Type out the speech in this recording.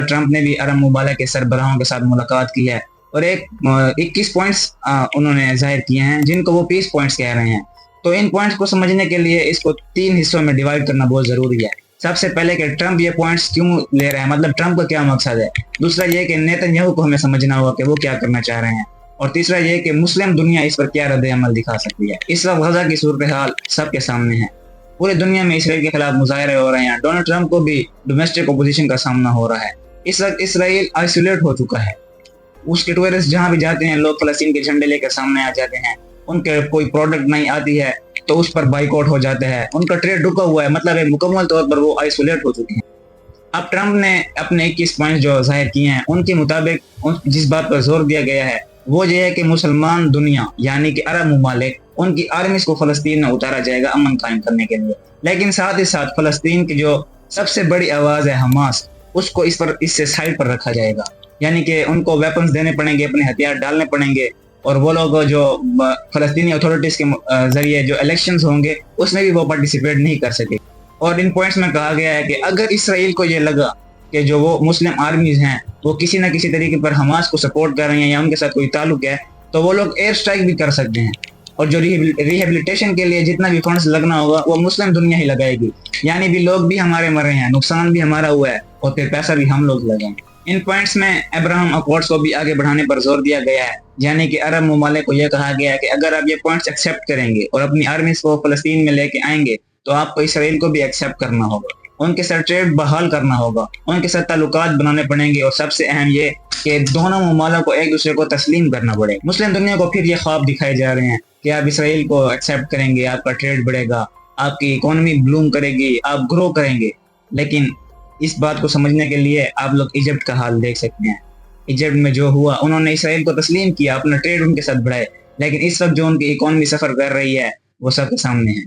Trump ने भी अरब मुमालिक के सरबराहों के साथ मुलाकात की है और 21 पॉइंट्स उन्होंने जाहिर किए हैं, जिनको वो पीस पॉइंट्स कह रहे हैं। तो इन पॉइंट्स को समझने के लिए इसको 3 हिस्सों में डिवाइड करना बहुत ज़रूरी है। सबसे पहले कि ट्रंप ये पॉइंट्स क्यों ले रहे हैं, मतलब ट्रंप का क्या मकसद है। दूसरा ये कि नेतन्याहू को हमें समझना होगा कि वो क्या करना चाह रहे हैं। और तीसरा ये कि मुस्लिम दुनिया इस पर क्या रद्द अमल दिखा सकती है। इस वक्त गजा की सूरत हाल सबके सामने है। पूरी दुनिया में इसराइल के खिलाफ मुजाहरे हो रहे हैं। डोनाल्ड ट्रंप को भी डोमेस्टिक अपोजिशन का सामना हो रहा है। इस वक्त इसराइल आइसोलेट हो चुका है। उसके टूरिस्ट जहाँ भी जाते हैं, लोग फलस्तीन के झंडे लेकर सामने आ जाते हैं। उनके कोई प्रोडक्ट नहीं आती है तो उस पर बाइकआउट हो जाते हैं। उनका ट्रेड रुका हुआ है, मतलब एक मुकम्मल तौर पर वो आइसोलेट हो चुके हैं। अब ट्रंप ने अपने 21 पॉइंट जो जाहिर किए हैं, उनके मुताबिक जिस बात पर जोर दिया गया है वो ये है कि मुसलमान दुनिया यानी कि अरब मुमालिक, उनकी आर्मीज को फलस्तीन में उतारा जाएगा अमन कायम करने के लिए। लेकिन साथ ही साथ फलस्तीन की जो सबसे बड़ी आवाज़ है हमास, उसको इससे साइड पर रखा जाएगा। यानी कि उनको वेपन्स देने पड़ेंगे, अपने हथियार डालने पड़ेंगे, और वो लोग जो फलस्तीनी अथॉरिटीज़ के ज़रिए जो इलेक्शंस होंगे उसमें भी वो पार्टिसिपेट नहीं कर सके। और इन पॉइंट्स में कहा गया है कि अगर इसराइल को ये लगा कि जो वो मुस्लिम आर्मीज हैं वो किसी न किसी तरीके पर हमास को सपोर्ट कर रही हैं या उनके साथ कोई ताल्लुक है, तो वो लोग एयर स्ट्राइक भी कर सकते हैं। और जो रिहेबिलिटेशन के लिए जितना भी फंड्स लगना होगा वो मुस्लिम दुनिया ही लगाएगी। यानी भी लोग भी हमारे मरे हैं, नुकसान भी हमारा हुआ है और फिर पैसा भी हम लोग लगाएंगे। इन पॉइंट्स में अब्राहम अकॉर्ड्स को भी आगे बढ़ाने पर जोर दिया गया है। यानी कि अरब मुमालिक को यह कहा गया है कि अगर आप ये पॉइंट्स एक्सेप्ट करेंगे और अपनी आर्मीज को फलस्तीन में लेके आएंगे तो आपको इसराइल को भी एक्सेप्ट करना होगा, उनके साथ ट्रेड बहाल करना होगा, उनके साथ ताल्लुकात बनाने पड़ेंगे, और सबसे अहम ये कि दोनों मुमालिक को एक दूसरे को तस्लीम करना पड़ेगा। मुस्लिम दुनिया को फिर ये ख्वाब दिखाए जा रहे हैं कि आप इसराइल को एक्सेप्ट करेंगे, आपका ट्रेड बढ़ेगा, आपकी इकोनॉमी ब्लूम करेगी, आप ग्रो करेंगे। लेकिन इस बात को समझने के लिए आप लोग इजिप्ट का हाल देख सकते हैं। इजिप्ट में जो हुआ, उन्होंने इसराइल को तस्लीम किया, अपना ट्रेड उनके साथ बढ़ाए, लेकिन इस वक्त जो उनकी इकोनॉमी सफ़र कर रही है वो सबके सामने है।